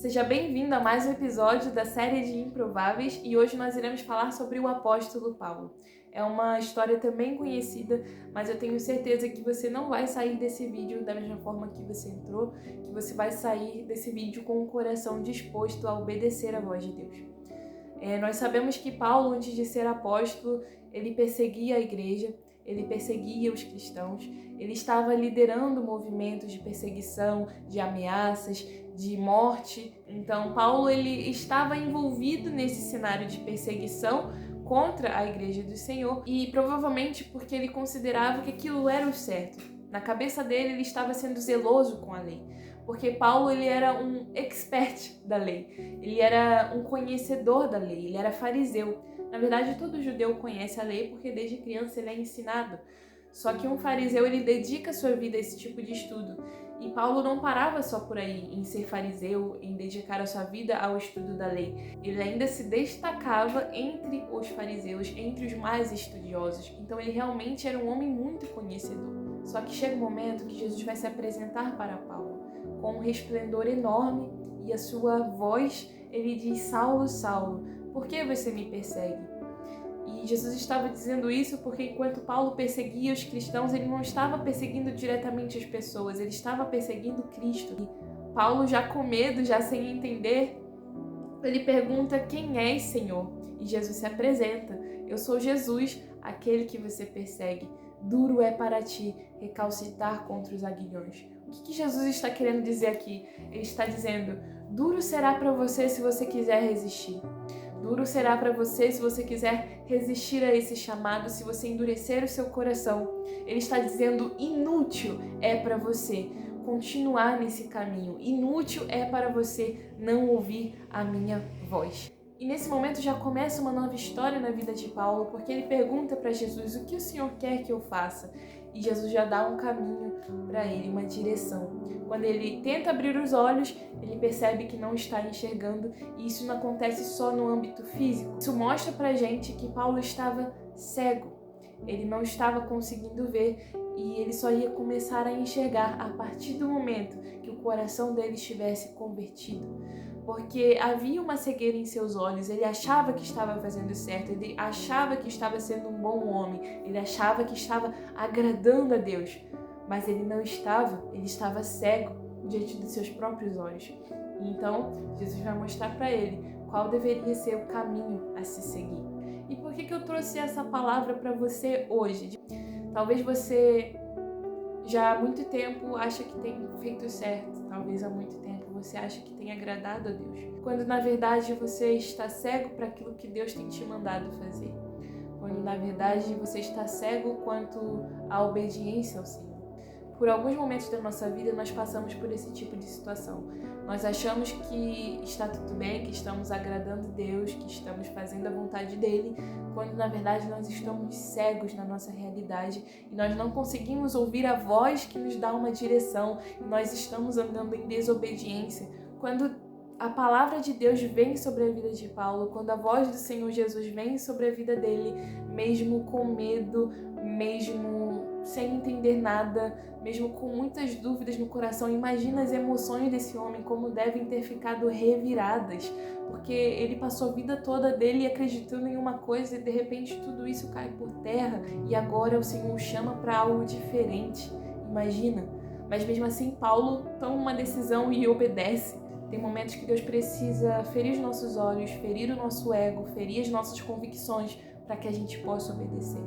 Seja bem-vindo a mais um episódio da série de Improváveis e hoje nós iremos falar sobre o apóstolo Paulo. É uma história também conhecida, mas eu tenho certeza que você não vai sair desse vídeo da mesma forma que você entrou, que você vai sair desse vídeo com o coração disposto a obedecer à voz de Deus. Nós sabemos que Paulo, antes de ser apóstolo, ele perseguia a igreja, ele perseguia os cristãos, ele estava liderando movimentos de perseguição, de ameaças, de morte. Então, Paulo ele estava envolvido nesse cenário de perseguição contra a igreja do Senhor e provavelmente porque ele considerava que aquilo era o certo. Na cabeça dele, ele estava sendo zeloso com a lei. Porque Paulo ele era um expert da lei, ele era um conhecedor da lei, ele era fariseu. Na verdade, todo judeu conhece a lei porque desde criança ele é ensinado. Só que um fariseu ele dedica sua vida a esse tipo de estudo. E Paulo não parava só por aí em ser fariseu, em dedicar a sua vida ao estudo da lei. Ele ainda se destacava entre os fariseus, entre os mais estudiosos. Então ele realmente era um homem muito conhecedor. Só que chega um momento que Jesus vai se apresentar para Paulo com um resplendor enorme e a sua voz, ele diz: Saulo, Saulo, por que você me persegue? E Jesus estava dizendo isso porque enquanto Paulo perseguia os cristãos, ele não estava perseguindo diretamente as pessoas, ele estava perseguindo Cristo. E Paulo, já com medo, já sem entender, ele pergunta: quem és, Senhor? E Jesus se apresenta: eu sou Jesus, aquele que você persegue. Duro é para ti recalcitrar contra os aguilhões. O que Jesus está querendo dizer aqui? Ele está dizendo: duro será para você se você quiser resistir. Duro será para você se você quiser resistir a esse chamado, se você endurecer o seu coração. Ele está dizendo: inútil é para você continuar nesse caminho. Inútil é para você não ouvir a minha voz. E nesse momento já começa uma nova história na vida de Paulo, porque ele pergunta para Jesus: o que o Senhor quer que eu faça? E Jesus já dá um caminho para ele, uma direção. Quando ele tenta abrir os olhos, ele percebe que não está enxergando, e isso não acontece só no âmbito físico. Isso mostra pra gente que Paulo estava cego. Ele não estava conseguindo ver e ele só ia começar a enxergar a partir do momento que o coração dele estivesse convertido. Porque havia uma cegueira em seus olhos, ele achava que estava fazendo certo, ele achava que estava sendo um bom homem, ele achava que estava agradando a Deus, mas ele não estava, ele estava cego diante dos seus próprios olhos. E então, Jesus vai mostrar para ele qual deveria ser o caminho a se seguir. E por que eu trouxe essa palavra para você hoje? Talvez você já há muito tempo acha que tem feito certo, talvez há muito tempo você acha que tem agradado a Deus, quando na verdade você está cego para aquilo que Deus tem te mandado fazer, quando na verdade você está cego quanto à obediência ao Senhor. Por alguns momentos da nossa vida nós passamos por esse tipo de situação. Nós achamos que está tudo bem, que estamos agradando Deus, que estamos fazendo a vontade dele, quando na verdade nós estamos cegos na nossa realidade e nós não conseguimos ouvir a voz que nos dá uma direção e nós estamos andando em desobediência. Quando a palavra de Deus vem sobre a vida de Paulo, quando a voz do Senhor Jesus vem sobre a vida dele, mesmo com medo, mesmo sem entender nada, mesmo com muitas dúvidas no coração, imagina as emoções desse homem como devem ter ficado reviradas, porque ele passou a vida toda dele acreditando em uma coisa e de repente tudo isso cai por terra e agora o Senhor o chama para algo diferente. Imagina. Mas mesmo assim Paulo toma uma decisão e obedece. Tem momentos que Deus precisa ferir os nossos olhos, ferir o nosso ego, ferir as nossas convicções para que a gente possa obedecer.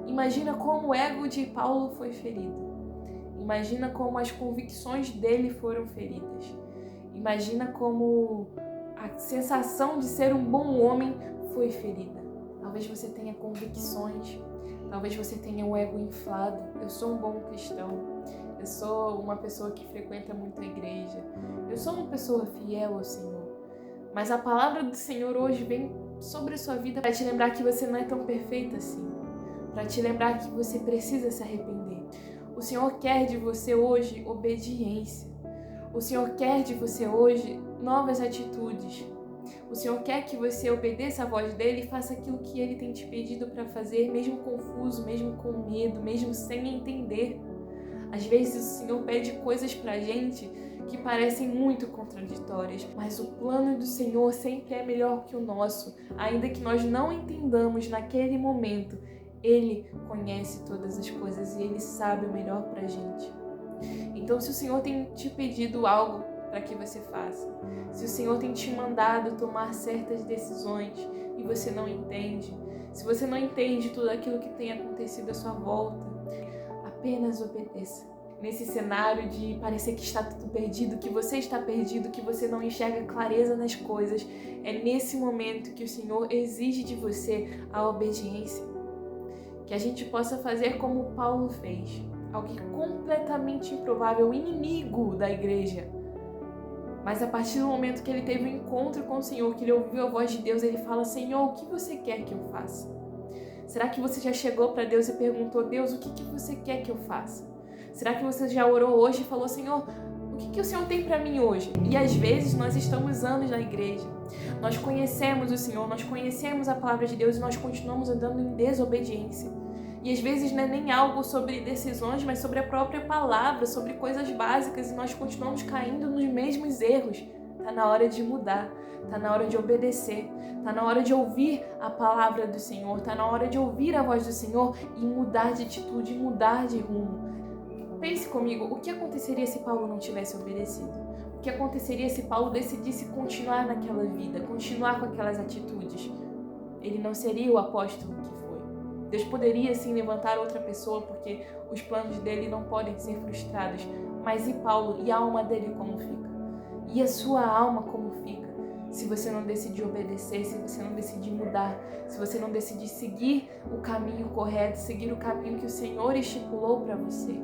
Imagina como o ego de Paulo foi ferido. Imagina como as convicções dele foram feridas. Imagina como a sensação de ser um bom homem foi ferida. Talvez você tenha convicções, talvez você tenha o ego inflado. Eu sou um bom cristão. Eu sou uma pessoa que frequenta muito a igreja. Eu sou uma pessoa fiel ao Senhor. Mas a palavra do Senhor hoje vem sobre a sua vida para te lembrar que você não é tão perfeita assim. Para te lembrar que você precisa se arrepender. O Senhor quer de você hoje obediência. O Senhor quer de você hoje novas atitudes. O Senhor quer que você obedeça a voz dele e faça aquilo que ele tem te pedido para fazer, mesmo confuso, mesmo com medo, mesmo sem entender. Às vezes o Senhor pede coisas pra gente que parecem muito contraditórias, mas o plano do Senhor sempre é melhor que o nosso, ainda que nós não entendamos naquele momento. Ele conhece todas as coisas e Ele sabe o melhor pra gente. Então, se o Senhor tem te pedido algo para que você faça, se o Senhor tem te mandado tomar certas decisões e você não entende, se você não entende tudo aquilo que tem acontecido à sua volta, apenas obedeça. Nesse cenário de parecer que está tudo perdido, que você está perdido, que você não enxerga clareza nas coisas, é nesse momento que o Senhor exige de você a obediência. Que a gente possa fazer como Paulo fez, alguém completamente improvável, inimigo da igreja. Mas a partir do momento que ele teve um encontro com o Senhor, que ele ouviu a voz de Deus, ele fala: Senhor, o que você quer que eu faça? Será que você já chegou para Deus e perguntou: Deus, o que você quer que eu faça? Será que você já orou hoje e falou: Senhor, o que o Senhor tem para mim hoje? E às vezes nós estamos anos na igreja, nós conhecemos o Senhor, nós conhecemos a palavra de Deus e nós continuamos andando em desobediência. E às vezes não é nem algo sobre decisões, mas sobre a própria palavra, sobre coisas básicas, e nós continuamos caindo nos mesmos erros. Tá na hora de mudar, tá na hora de obedecer, tá na hora de ouvir a palavra do Senhor, tá na hora de ouvir a voz do Senhor e mudar de atitude, mudar de rumo. Pense comigo, o que aconteceria se Paulo não tivesse obedecido? O que aconteceria se Paulo decidisse continuar naquela vida, continuar com aquelas atitudes? Ele não seria o apóstolo que foi. Deus poderia sim levantar outra pessoa, porque os planos dele não podem ser frustrados. Mas e Paulo? E a alma dele como fica? E a sua alma como fica? Se você não decidir obedecer, se você não decidir mudar, se você não decidir seguir o caminho correto, seguir o caminho que o Senhor estipulou para você.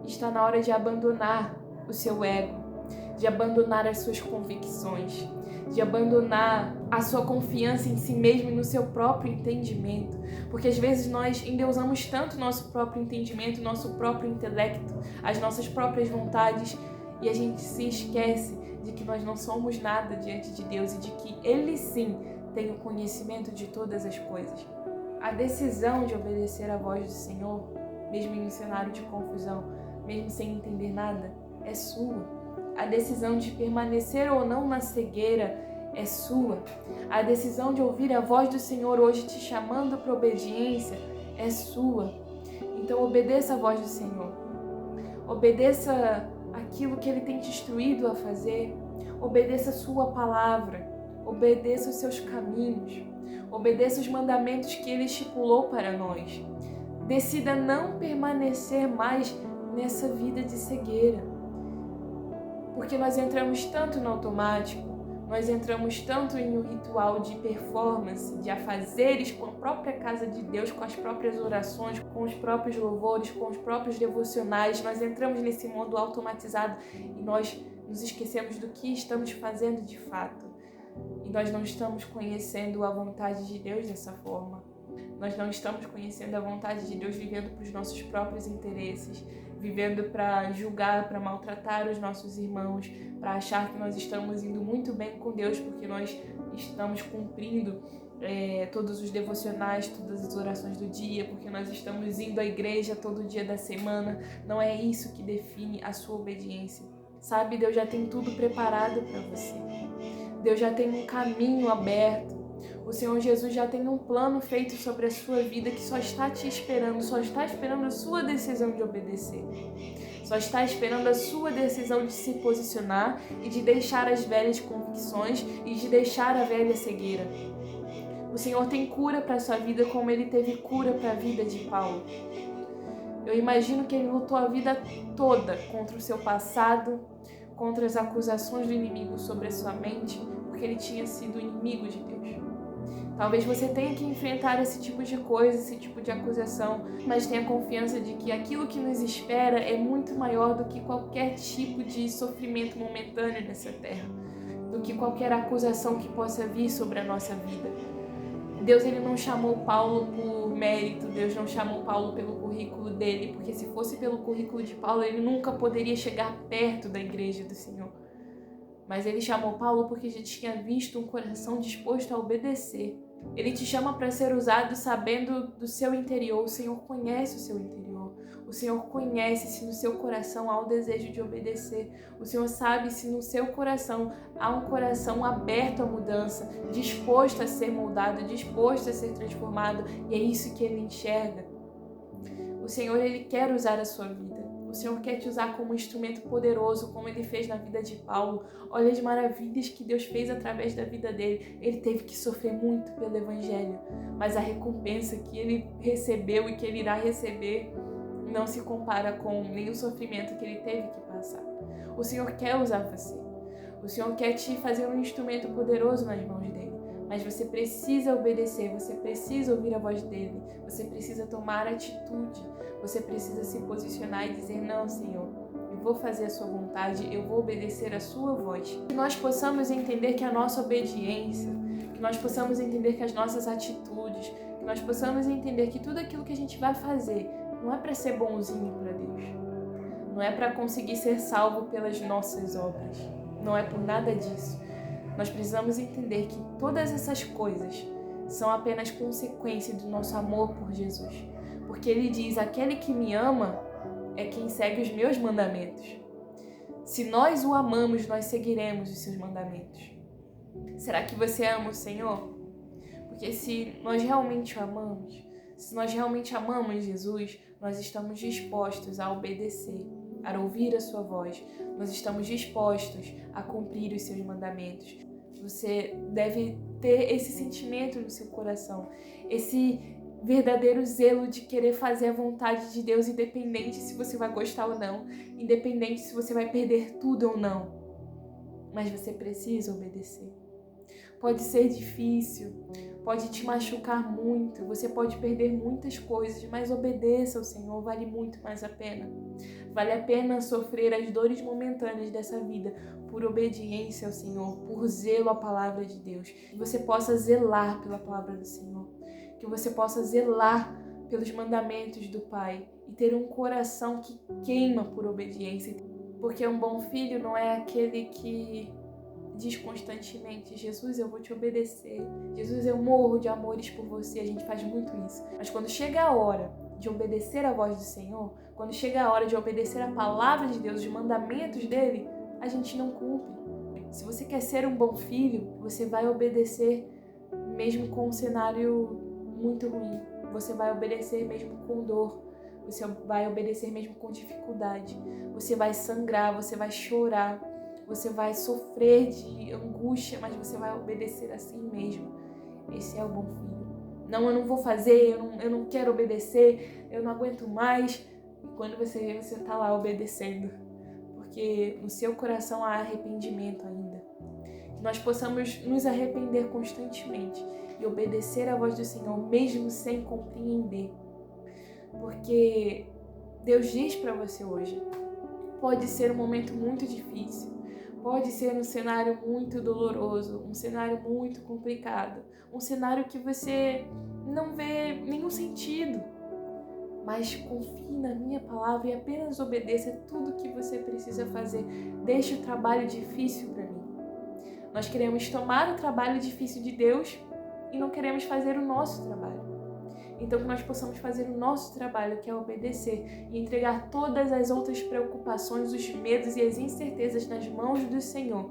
Está na hora de abandonar o seu ego, de abandonar as suas convicções, de abandonar a sua confiança em si mesmo e no seu próprio entendimento. Porque às vezes nós endeusamos tanto o nosso próprio entendimento, o nosso próprio intelecto, as nossas próprias vontades, e a gente se esquece de que nós não somos nada diante de Deus e de que Ele sim tem o conhecimento de todas as coisas. A decisão de obedecer à voz do Senhor, mesmo em um cenário de confusão, mesmo sem entender nada, é sua. A decisão de permanecer ou não na cegueira é sua. A decisão de ouvir a voz do Senhor hoje te chamando para obediência é sua. Então obedeça a voz do Senhor. Obedeça aquilo que Ele tem te instruído a fazer. Obedeça a sua palavra. Obedeça os seus caminhos. Obedeça os mandamentos que Ele estipulou para nós. Decida não permanecer mais nessa vida de cegueira. Porque nós entramos tanto no automático, nós entramos tanto em um ritual de performance, de afazeres com a própria casa de Deus, com as próprias orações, com os próprios louvores, com os próprios devocionais. Nós entramos nesse mundo automatizado e nós nos esquecemos do que estamos fazendo de fato. E nós não estamos conhecendo a vontade de Deus dessa forma. Nós não estamos conhecendo a vontade de Deus vivendo para os nossos próprios interesses, vivendo para julgar, para maltratar os nossos irmãos, para achar que nós estamos indo muito bem com Deus porque nós estamos cumprindo todos os devocionais, todas as orações do dia, porque nós estamos indo à igreja todo dia da semana. Não é isso que define a sua obediência. Sabe, Deus já tem tudo preparado para você. Deus já tem um caminho aberto. O Senhor Jesus já tem um plano feito sobre a sua vida que só está te esperando, só está esperando a sua decisão de obedecer. Só está esperando a sua decisão de se posicionar e de deixar as velhas convicções e de deixar a velha cegueira. O Senhor tem cura para a sua vida como Ele teve cura para a vida de Paulo. Eu imagino que ele lutou a vida toda contra o seu passado, contra as acusações do inimigo sobre a sua mente, porque ele tinha sido inimigo de Deus. Talvez você tenha que enfrentar esse tipo de coisa, esse tipo de acusação, mas tenha confiança de que aquilo que nos espera é muito maior do que qualquer tipo de sofrimento momentâneo nessa terra, do que qualquer acusação que possa vir sobre a nossa vida. Deus ele não chamou Paulo por mérito, Deus não chamou Paulo pelo currículo dele, porque se fosse pelo currículo de Paulo, ele nunca poderia chegar perto da igreja do Senhor. Mas ele chamou Paulo porque já tinha visto um coração disposto a obedecer. Ele te chama para ser usado sabendo do seu interior. O Senhor conhece o seu interior. O Senhor conhece se no seu coração há o desejo de obedecer. O Senhor sabe se no seu coração há um coração aberto à mudança, disposto a ser moldado, disposto a ser transformado. E é isso que Ele enxerga. O Senhor, Ele quer usar a sua vida. O Senhor quer te usar como um instrumento poderoso, como Ele fez na vida de Paulo. Olha as maravilhas que Deus fez através da vida dele. Ele teve que sofrer muito pelo Evangelho, mas a recompensa que ele recebeu e que ele irá receber não se compara com nenhum sofrimento que ele teve que passar. O Senhor quer usar você. O Senhor quer te fazer um instrumento poderoso nas mãos dele. Mas você precisa obedecer, você precisa ouvir a voz dele, você precisa tomar atitude, você precisa se posicionar e dizer: não, Senhor, eu vou fazer a sua vontade, eu vou obedecer a sua voz. Que nós possamos entender que a nossa obediência, que nós possamos entender que as nossas atitudes, que nós possamos entender que tudo aquilo que a gente vai fazer não é para ser bonzinho para Deus, não é para conseguir ser salvo pelas nossas obras, não é por nada disso. Nós precisamos entender que todas essas coisas são apenas consequência do nosso amor por Jesus. Porque Ele diz: aquele que me ama é quem segue os meus mandamentos. Se nós o amamos, nós seguiremos os seus mandamentos. Será que você ama o Senhor? Porque se nós realmente o amamos, se nós realmente amamos Jesus, nós estamos dispostos a obedecer, a ouvir a sua voz. Nós estamos dispostos a cumprir os seus mandamentos. Você deve ter esse sentimento no seu coração, esse verdadeiro zelo de querer fazer a vontade de Deus, independente se você vai gostar ou não, independente se você vai perder tudo ou não. Mas você precisa obedecer. Pode ser difícil, pode te machucar muito, você pode perder muitas coisas, mas obedeça ao Senhor, vale muito mais a pena. Vale a pena sofrer as dores momentâneas dessa vida por obediência ao Senhor, por zelo à palavra de Deus. Que você possa zelar pela palavra do Senhor, que você possa zelar pelos mandamentos do Pai e ter um coração que queima por obediência. Porque um bom filho não é aquele que diz constantemente: Jesus, eu vou te obedecer. Jesus, eu morro de amores por você. A gente faz muito isso. Mas quando chega a hora de obedecer a voz do Senhor, quando chega a hora de obedecer a palavra de Deus, os mandamentos dele, a gente não cumpre. Se você quer ser um bom filho, você vai obedecer mesmo com um cenário muito ruim. Você vai obedecer mesmo com dor. Você vai obedecer mesmo com dificuldade. Você vai sangrar, você vai chorar. Você vai sofrer de angústia, mas você vai obedecer assim mesmo. Esse é o bom filho. Não, eu não vou fazer, eu não quero obedecer, eu não aguento mais. E quando você vê, você está lá obedecendo. Porque no seu coração há arrependimento ainda. Que nós possamos nos arrepender constantemente e obedecer à voz do Senhor, mesmo sem compreender. Porque Deus diz para você hoje: pode ser um momento muito difícil. Pode ser um cenário muito doloroso, um cenário muito complicado, um cenário que você não vê nenhum sentido. Mas confie na minha palavra e apenas obedeça tudo que você precisa fazer. Deixe o trabalho difícil para mim. Nós queremos tomar o trabalho difícil de Deus e não queremos fazer o nosso trabalho. Então que nós possamos fazer o nosso trabalho, que é obedecer e entregar todas as outras preocupações, os medos e as incertezas nas mãos do Senhor,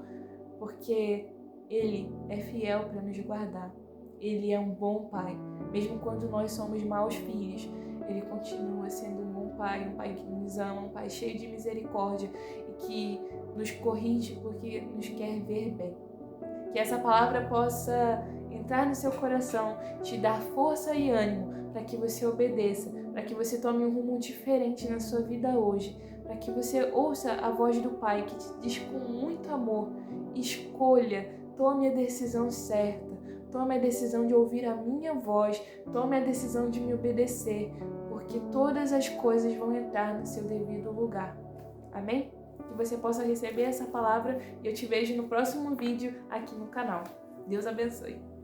porque Ele é fiel para nos guardar. Ele é um bom Pai. Mesmo quando nós somos maus filhos, Ele continua sendo um bom Pai, um Pai que nos ama, um Pai cheio de misericórdia e que nos corrige porque nos quer ver bem. Que essa palavra possa entrar no seu coração, te dar força e ânimo para que você obedeça, para que você tome um rumo diferente na sua vida hoje, para que você ouça a voz do Pai que te diz com muito amor: escolha, tome a decisão certa, tome a decisão de ouvir a minha voz, tome a decisão de me obedecer, porque todas as coisas vão entrar no seu devido lugar. Amém? Que você possa receber essa palavra e eu te vejo no próximo vídeo aqui no canal. Deus abençoe.